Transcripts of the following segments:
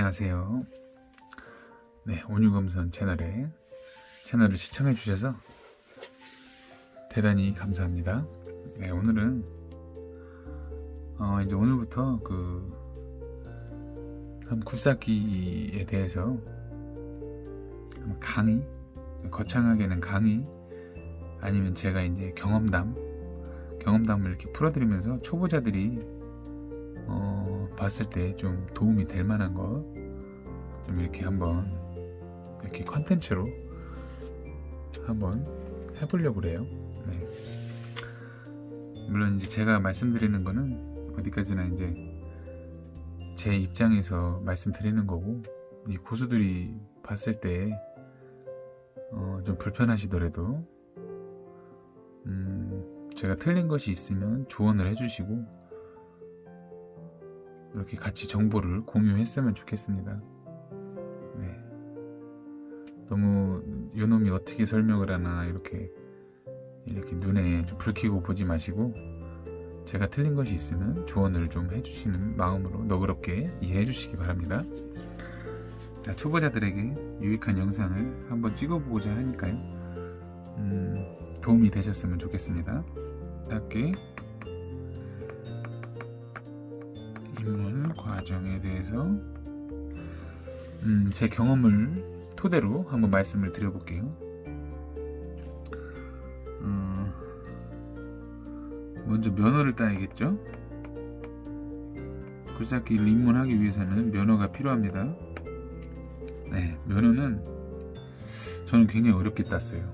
안녕하세요. 네, 온유검선 채널을 시청해 주셔서 대단히 감사합니다. 네, 오늘은 이제 오늘부터 굴삭기에 대해서 강의, 거창하게는 강의, 아니면 제가 이제 경험담을 이렇게 풀어드리면서 초보자들이 봤을 때 좀 도움이 될 만한 거 좀 이렇게 한번 이렇게 컨텐츠로 한번 해보려고 그래요. 네. 물론 이제 제가 말씀드리는 거는 어디까지나 이제 제 입장에서 말씀드리는 거고, 이 고수들이 봤을 때 좀 불편하시더라도 제가 틀린 것이 있으면 조언을 해주시고 이렇게 같이 정보를 공유했으면 좋겠습니다. 네. 너무 요놈이 어떻게 설명을 하나 이렇게 눈에 좀 불 켜고 보지 마시고, 제가 틀린 것이 있으면 조언을 좀 해주시는 마음으로 너그럽게 이해해 주시기 바랍니다. 자, 초보자들에게 유익한 영상을 한번 찍어보고자 하니까요. 도움이 되셨으면 좋겠습니다. 짧게 입문 과정에 대해서 제 경험을 토대로 한번 말씀을 드려볼게요. 먼저 면허를 따야겠죠. 굴삭기를 입문하기 위해서는 면허가 필요합니다. 네, 면허는 저는 굉장히 어렵게 땄어요.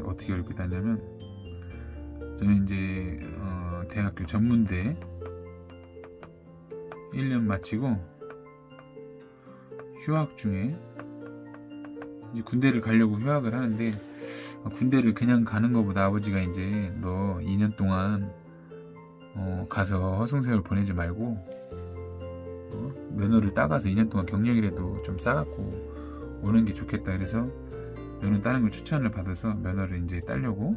어떻게 어렵게 땄냐면, 저는 이제 대학교 전문대 1년 마치고 휴학 중에 이제 군대를 가려고 휴학을 하는데, 군대를 그냥 가는 것보다 아버지가 이제 너 2년 동안 가서 허송세월 보내지 말고 면허를 따가서 2년 동안 경력이라도 좀 쌓아갖고 오는 게 좋겠다. 그래서 면허 따는 걸 추천을 받아서 면허를 이제 따려고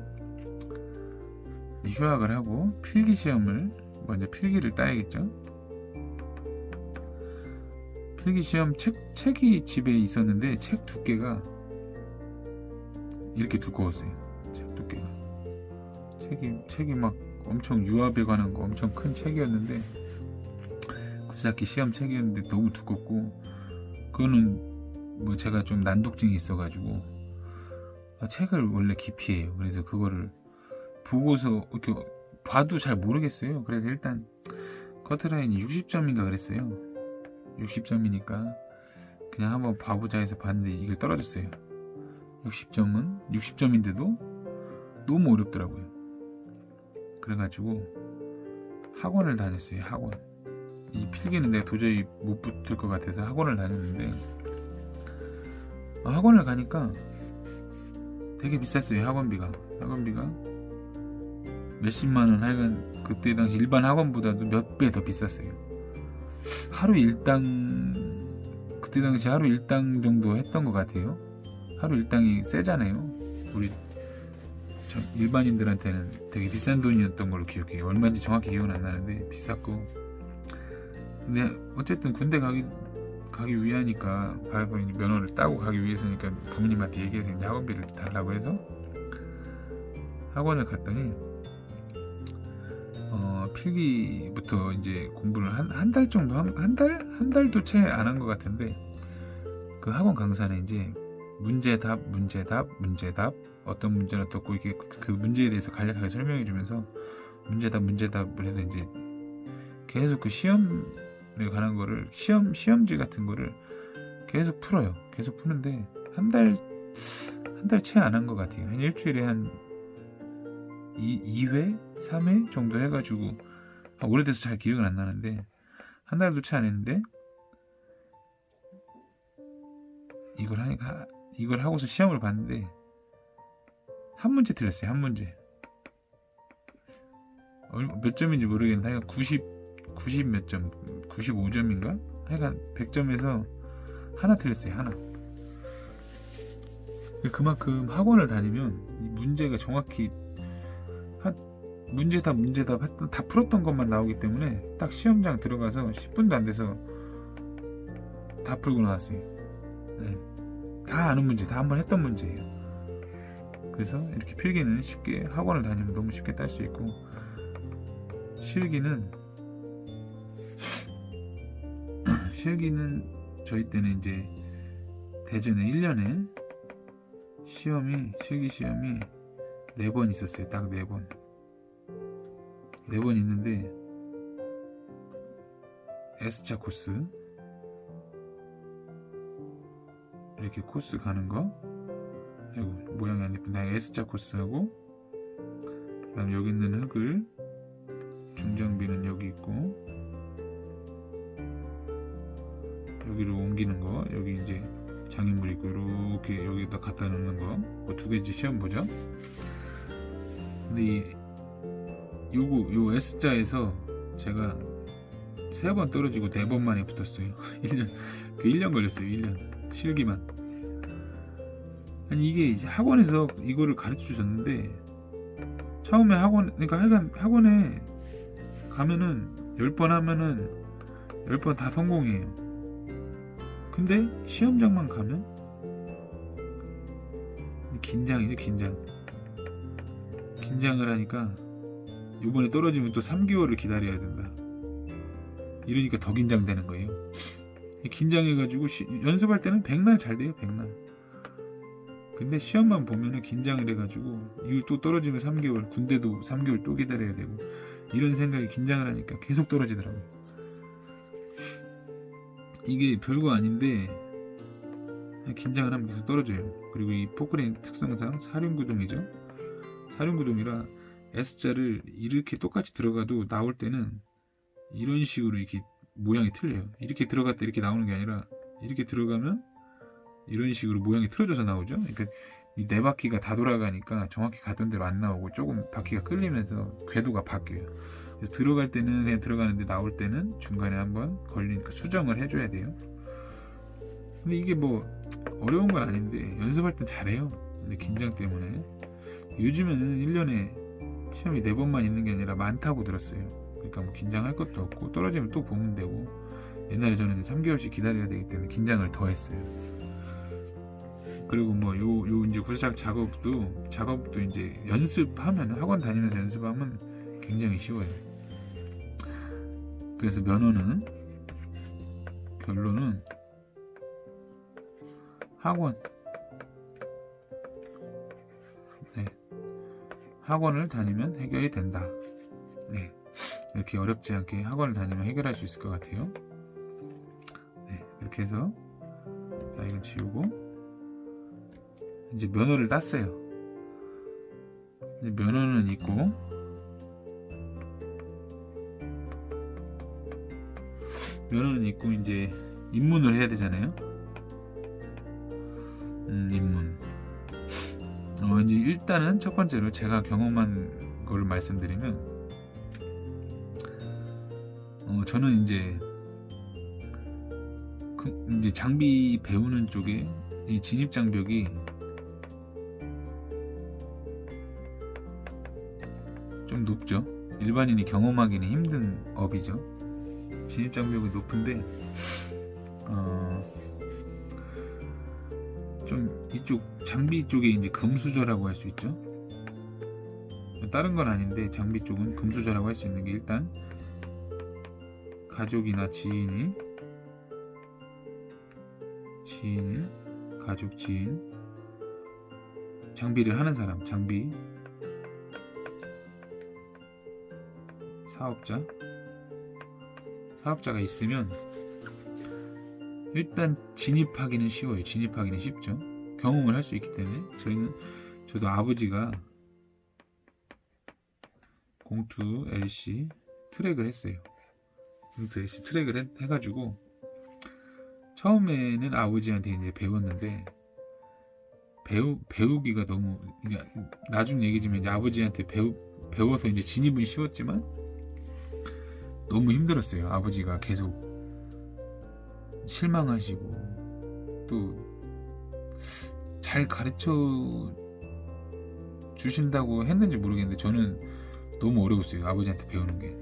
휴학을 하고, 필기 시험을 먼저 필기를 따야겠죠. 필기 시험 책이 집에 있었는데 책 두께가 이렇게 두꺼웠어요. 책 두께가 책이 막 엄청 유압에 관한 거 엄청 큰 책이었는데, 굴삭기 시험 책이었는데 너무 두껍고, 그거는 뭐 제가 좀 난독증이 있어가지고 책을 원래 기피해요. 그래서 그거를 보고서 이렇게 봐도 잘 모르겠어요. 그래서 일단 커트라인이 60점인가 그랬어요. 60점이니까 그냥 한번 봐보자 해서 봤는데 이걸 떨어졌어요. 60점인데도 너무 어렵더라고요. 그래가지고 학원을 다녔어요. 이 필기는 내가 도저히 못 붙을 것 같아서 학원을 다녔는데, 학원을 가니까 되게 비쌌어요. 학원비가 몇십만원, 하여간 그때 당시 일반 학원보다도 몇 배 더 비쌌어요. 그때 당시 하루 일당 정도 했던 것 같아요. 하루 일당이 세잖아요. 우리 일반인들한테는 되게 비싼 돈이었던 걸로 기억해요. 얼마인지 정확히 기억은 안 나는데 비쌌고, 근데 어쨌든 군대 가기 위하니까, 가서 면허를 따고 가기 위해서니까 부모님한테 얘기해서 이제 학원비를 달라고 해서 학원을 갔더니 필기부터 이제 공부를 한 달 정도 한 달도 채 안 한 것 같은데, 그 학원 강사는 이제 문제답 어떤 문제는 어떻고, 이게 그 문제에 대해서 간략하게 설명해 주면서 문제답을 해서 이제 계속 그 시험에 관한 거를 시험지 같은 거를 계속 풀어요. 계속 푸는데 한 달 채 안 한 것 같아요. 한 일주일에 한 2회 3회 정도 해가지고, 오래돼서 잘 기억은 안 나는데 한 달도 채 안 했는데, 이걸 하고서 시험을 봤는데 한 문제 틀렸어요. 한 문제 몇 점인지 모르겠는데 하여간 90 몇 점, 95점인가? 하여간 100점에서 하나 틀렸어요. 하나. 그만큼 학원을 다니면 이 문제가 정확히 문제답 했던, 다 풀었던 것만 나오기 때문에 딱 시험장 들어가서 10분도 안 돼서 다 풀고 나왔어요. 네. 다 아는 문제, 다 한번 했던 문제예요. 그래서 이렇게 필기는 쉽게 학원을 다니면 너무 쉽게 딸 수 있고, 실기는 저희 때는 이제 대전에 1년에 실기 시험이 4번 있었어요. 딱 4번. 4번 있는데 S자 코스, 이렇게 코스 가는 거, 아이고 모양이 안 예쁜데, S자 코스하고, 그 다음 여기 있는 흙을, 중장비는 여기 있고, 여기로 옮기는 거, 여기 이제 장애물 있고, 이렇게 여기다 갖다 놓는 거, 그 2개지 시험 보죠. 근데 요 S자에서 제가 3번 떨어지고 4번 만에 붙었어요. 1년 걸렸어요. 1년 실기만. 아니 이게 이제 학원에서 이거를 가르쳐 주셨는데, 처음에 그러니까 하여간 학원에 가면은 10번 하면은 10번 다 성공이에요. 근데 시험장만 가면 긴장이죠. 긴장을 하니까 이번에 떨어지면 또 3개월을 기다려야 된다. 이러니까 더 긴장되는 거예요. 긴장해가지고 연습할 때는 백날 잘 돼요. 백날. 근데 시험만 보면은 긴장을 해가지고 이거 또 떨어지면 3개월, 군대도 3개월 또 기다려야 되고, 이런 생각이, 긴장을 하니까 계속 떨어지더라고요. 이게 별거 아닌데 긴장을 하면 계속 떨어져요. 그리고 이 포크레인 특성상 사륜구동이죠. 사륜구동이라 S자를 이렇게 똑같이 들어가도 나올 때는 이런 식으로 이렇게 모양이 틀려요. 이렇게 들어갔다 이렇게 나오는 게 아니라, 이렇게 들어가면 이런 식으로 모양이 틀어져서 나오죠. 그러니까 이 4바퀴가 다 돌아가니까 정확히 갔던 대로 안 나오고 조금 바퀴가 끌리면서 궤도가 바뀌어요. 그래서 들어갈 때는 그냥 들어가는데, 나올 때는 중간에 한번 걸리니까 수정을 해줘야 돼요. 근데 이게 뭐 어려운 건 아닌데 연습할 땐 잘해요. 근데 긴장 때문에. 요즘에는 1년에 시험이 4번만 있는 게 아니라 많다고 들었어요. 그러니까 뭐 긴장할 것도 없고, 떨어지면 또 보면 되고. 옛날에 저는 이제 3개월씩 기다려야 되기 때문에 긴장을 더 했어요. 그리고 뭐 요 이제 구조작 작업도 이제 연습하면, 학원 다니면서 연습하면 굉장히 쉬워요. 그래서 결론은 학원, 네, 학원을 다니면 해결이 된다. 네, 이렇게 어렵지 않게 학원을 다니면 해결할 수 있을 것 같아요. 네, 이렇게 해서, 자, 이건 지우고 이제 면허를 땄어요. 이제 면허는 있고, 이제 입문을 해야 되잖아요. 입문. 이제 일단은 첫 번째로 제가 경험한 거를 말씀드리면, 저는 이제 장비 배우는 쪽에 이 진입 장벽이 좀 높죠. 일반인이 경험하기는 힘든 업이죠. 진입 장벽이 높은데, 좀 이쪽 장비 쪽에 이제 금수저라고 할 수 있죠. 다른 건 아닌데 장비 쪽은 금수저라고 할 수 있는 게, 일단 가족이나 지인, 가족, 지인, 장비를 하는 사람, 장비 사업자가 있으면 일단 진입하기는 쉬워요. 진입하기는 쉽죠. 경험을 할 수 있기 때문에. 저도 아버지가 공투 LC 트랙을 했어요. 공투 LC 트랙을 해가지고 처음에는 아버지한테 이제 배웠는데, 배우기가 너무, 나중 얘기지만 이제 아버지한테 배워서 이제 진입은 쉬웠지만 너무 힘들었어요. 아버지가 계속 실망하시고, 또 잘 가르쳐 주신다고 했는지 모르겠는데 저는 너무 어려웠어요. 아버지한테 배우는 게.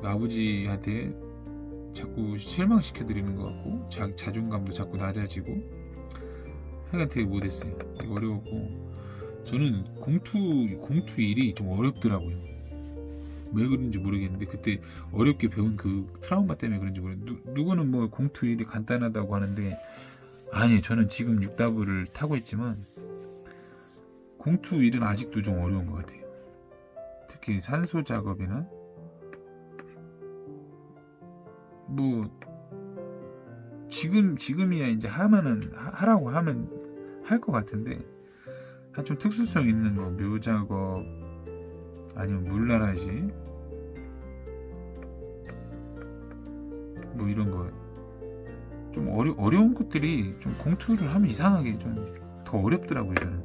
아버지한테 자꾸 실망시켜드리는 것 같고 자존감도 자꾸 낮아지고 하여간 되게 못했어요. 되게 어려웠고 저는 공투 일이 좀 어렵더라고요. 왜 그런지 모르겠는데 그때 어렵게 배운 그 트라우마 때문에 그런지 모르겠는데 누구는 뭐 공투 일이 간단하다고 하는데 아니 저는 지금 6W를 타고 있지만 공투 일은 아직도 좀 어려운 것 같아요. 특히 산소 작업이나 뭐 지금이야 이제 하라고 하면 할 것 같은데 좀 특수성 있는 뭐 묘작업 아니면 물나라시 뭐 이런 거 좀 어려운 것들이 좀 공투를 하면 이상하게 좀 더 어렵더라고요. 저는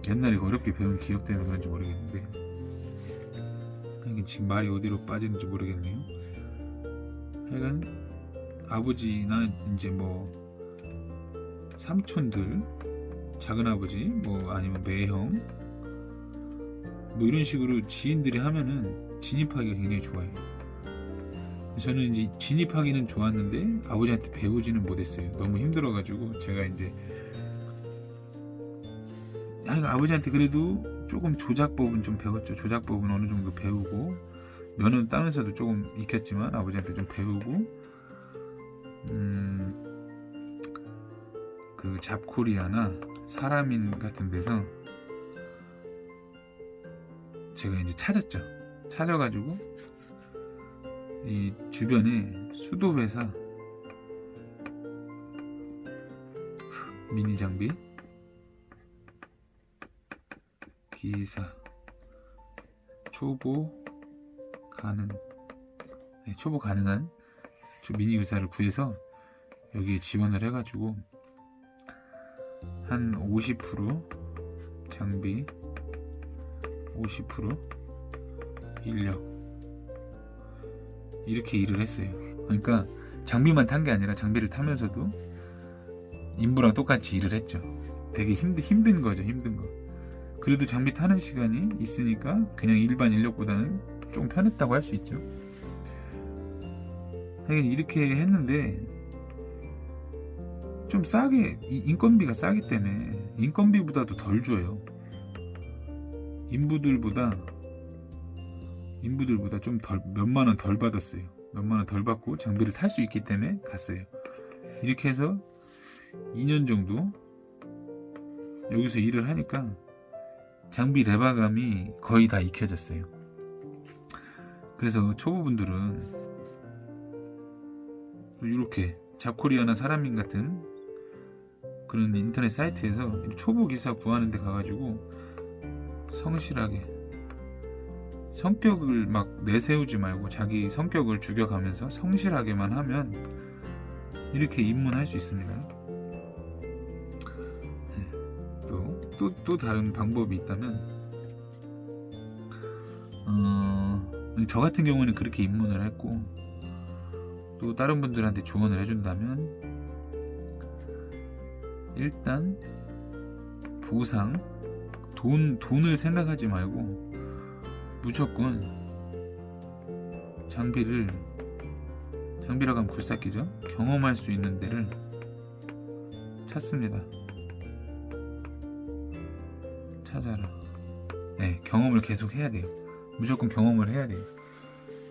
옛날에 어렵게 배운 기억 때문에 그런지 모르겠는데 이게 지금 말이 어디로 빠지는지 모르겠네요. 하여간 아버지나 이제 뭐 삼촌들 작은아버지 뭐 아니면 매형 뭐 이런 식으로 지인들이 하면은 진입하기가 굉장히 좋아요. 저는 이제 진입하기는 좋았는데 아버지한테 배우지는 못했어요. 너무 힘들어가지고 제가 이제 아버지한테 그래도 조금 조작법은 좀 배웠죠. 조작법은 어느 정도 배우고 면허는 따면서도 조금 익혔지만 아버지한테 좀 배우고 그 잡코리아나 사람인 같은 데서 제가 이제 찾아가지고 이 주변에 수도 회사 미니 장비 기사 초보 가능한 미니 의사를 구해서 여기에 지원을 해가지고 한 50% 장비 50% 인력 이렇게 일을 했어요. 그러니까 장비만 탄 게 아니라 장비를 타면서도 인부랑 똑같이 일을 했죠. 되게 힘든 거죠. 힘든 거. 그래도 장비 타는 시간이 있으니까 그냥 일반 인력보다는 좀 편했다고 할 수 있죠. 이렇게 했는데 좀 싸게 인건비가 싸기 때문에 인건비보다도 덜 줘요. 인부들보다 좀 덜, 몇만 원 덜 받았어요. 몇만 원 덜 받고 장비를 탈 수 있기 때문에 갔어요. 이렇게 해서 2년 정도 여기서 일을 하니까 장비 레바감이 거의 다 익혀졌어요. 그래서 초보분들은 이렇게 잡코리아나 사람인 같은 그런 인터넷 사이트에서 초보 기사 구하는 데 가가지고 성실하게 성격을 막 내세우지 말고 자기 성격을 죽여가면서 성실하게만 하면 이렇게 입문할 수 있습니다. 또 다른 방법이 있다면 저 같은 경우는 그렇게 입문을 했고 또 다른 분들한테 조언을 해준다면 일단 보상 돈을 생각하지 말고 무조건 장비라고 하면 굴삭기죠. 경험할 수 있는 데를 찾습니다. 찾아라. 네, 경험을 계속 해야 돼요. 무조건 경험을 해야 돼요.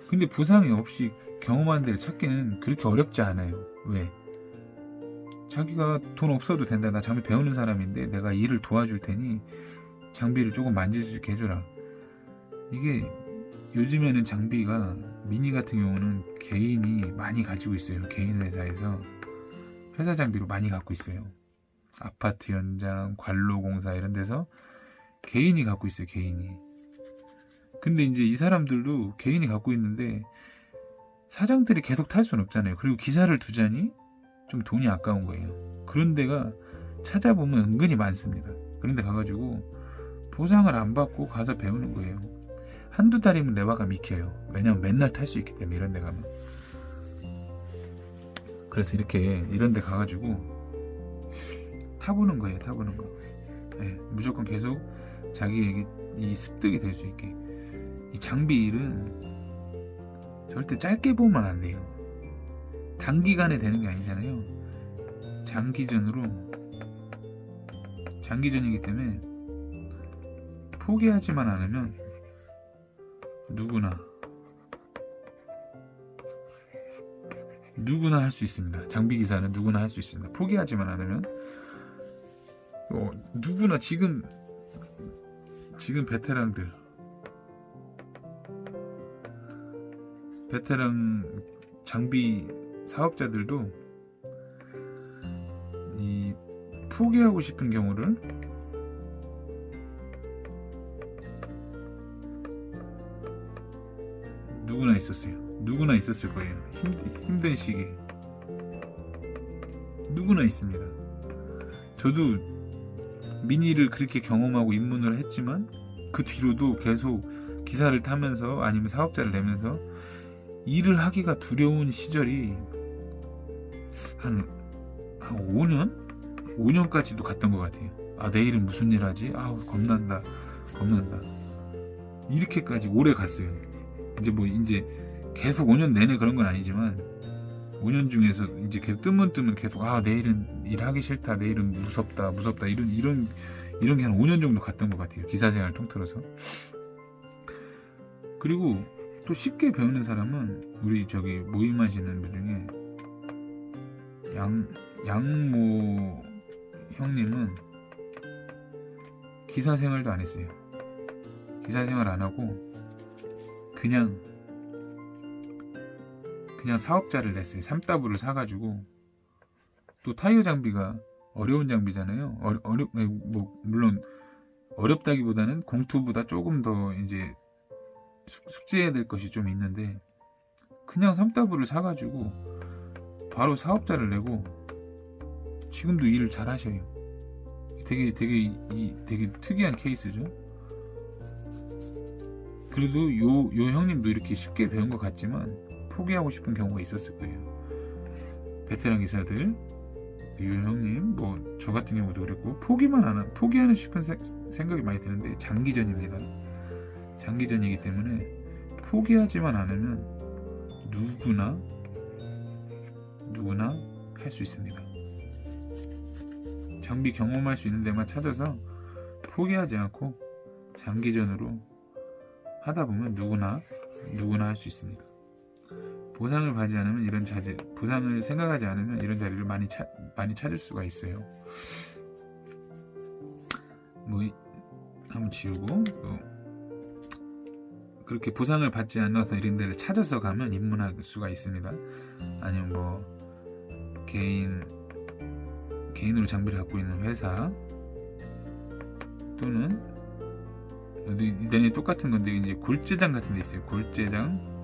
근데 보상이 없이 경험하는 데를 찾기는 그렇게 어렵지 않아요. 왜? 자기가 돈 없어도 된다. 나 장비 배우는 사람인데 내가 일을 도와줄 테니 장비를 조금 만질 수 있게 해줘라. 이게 요즘에는 장비가 미니 같은 경우는 개인이 많이 가지고 있어요. 개인 회사에서 회사 장비로 많이 갖고 있어요. 아파트 현장, 관로공사 이런 데서 개인이 갖고 있어요. 개인이. 근데 이제 이 사람들도 개인이 갖고 있는데 사장들이 계속 탈 수는 없잖아요. 그리고 기사를 두자니 좀 돈이 아까운 거예요. 그런 데가 찾아보면 은근히 많습니다. 그런 데 가가지고 보상을 안 받고 가서 배우는 거예요. 한두 달이면 레바가 익혀요. 왜냐면 맨날 탈 수 있기 때문에 이런 데 가면. 그래서 이런 데 가가지고 타보는 거예요. 타보는 거. 네, 무조건 계속 자기에게 이 습득이 될 수 있게. 이 장비 일은 절대 짧게 보면 안 돼요. 단기간에 되는 게 아니잖아요. 장기전이기 때문에 포기하지만 않으면 누구나 할 수 있습니다. 장비기사는 누구나 할 수 있습니다. 포기하지만 않으면 누구나 지금 베테랑 장비 사업자들도 이 포기하고 싶은 경우를 누구나 있었을 거예요. 힘든 시기에 누구나 있습니다. 저도 미니를 그렇게 경험하고 입문을 했지만 그 뒤로도 계속 기사를 타면서 아니면 사업자를 내면서 일을 하기가 두려운 시절이 한 5년까지도 갔던 것 같아요. 내일은 무슨 일 하지? 겁난다. 이렇게까지 오래 갔어요. 이제 계속 5년 내내 그런 건 아니지만 5년 중에서 이제 계속 뜨문뜨문 계속 내일은 일하기 싫다, 내일은 무섭다 이런 게 한 5년 정도 갔던 것 같아요. 기사 생활 통틀어서. 그리고 또 쉽게 배우는 사람은 우리 모임 하시는 분 중에 양모 형님은 기사 생활도 안 했어요. 기사 생활 안 하고 그냥 사업자를 냈어요. 3W 사가지고. 또 타이어 장비가 어려운 장비잖아요. 물론 어렵다기보다는 공투보다 조금 더 이제 숙지해야 될 것이 좀 있는데 그냥 3W를 사가지고 바로 사업자를 내고 지금도 일을 잘 하셔요. 되게 특이한 케이스죠. 그래도 요 형님도 이렇게 쉽게 배운 것 같지만 포기하고 싶은 경우가 있었을 거예요. 베테랑 기사들, 요 형님, 저 같은 경우도 그랬고 포기하는 싶은 생각이 많이 드는데 장기전입니다. 장기전이기 때문에 포기하지만 않으면 누구나 할 수 있습니다. 장비 경험할 수 있는 데만 찾아서 포기하지 않고 장기전으로 하다 보면 누구나 할 수 있습니다. 보상을 받지 않으면 보상을 생각하지 않으면 이런 자리를 많이 찾을 수가 있어요. 한번 지우고 그렇게 보상을 받지 않아서 이런 데를 찾아서 가면 입문할 수가 있습니다. 아니면 개인으로 장비를 갖고 있는 회사 또는 내내 똑같은 건데 이제 골재장 같은 데 있어요. 골재장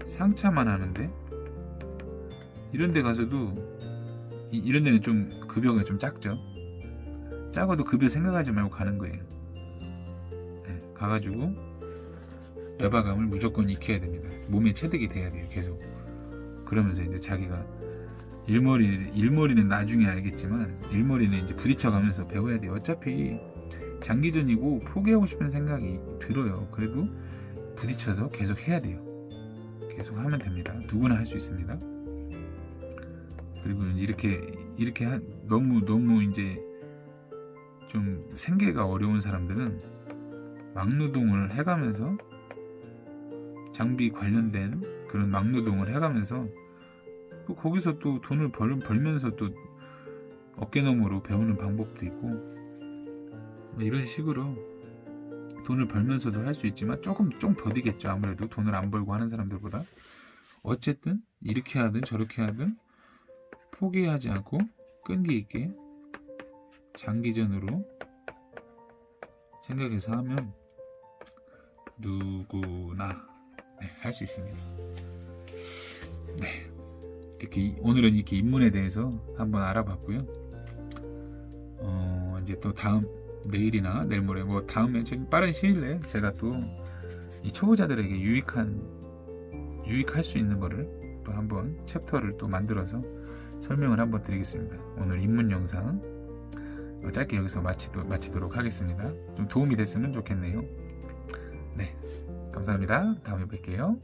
상차만 하는데 이런 데 가서도 이런 데는 좀 급여가 좀 작죠. 작아도 급여 생각하지 말고 가는 거예요. 가가지고 레바감을 무조건 익혀야 됩니다. 몸에 체득이 돼야 돼요. 계속. 그러면서 이제 자기가 일머리는 나중에 알겠지만 일머리는 이제 부딪혀가면서 배워야 돼요. 어차피 장기전이고 포기하고 싶은 생각이 들어요. 그래도 부딪혀서 계속 해야 돼요. 계속 하면 됩니다. 누구나 할 수 있습니다. 그리고 이렇게 너무 이제 좀 생계가 어려운 사람들은 막노동을 해가면서 장비 관련된 그런 막노동을 해가면서 또 거기서 또 돈을 벌면서 또 어깨너머로 배우는 방법도 있고 이런 식으로 돈을 벌면서도 할 수 있지만 좀 더디겠죠. 아무래도 돈을 안 벌고 하는 사람들보다. 어쨌든 이렇게 하든 저렇게 하든 포기하지 않고 끈기 있게 장기전으로 생각해서 하면 누구나 할 수 있습니다. 오늘은 이렇게 입문에 대해서 한번 알아봤고요. 이제 또 내일이나 내일 모레 다음에 빠른 시일 내에 제가 또 이 초보자들에게 유익할 수 있는 거를 또 한번 챕터를 또 만들어서 설명을 한번 드리겠습니다. 오늘 입문 영상 짧게 여기서 마치도록 하겠습니다. 좀 도움이 됐으면 좋겠네요. 감사합니다. 다음에 뵐게요.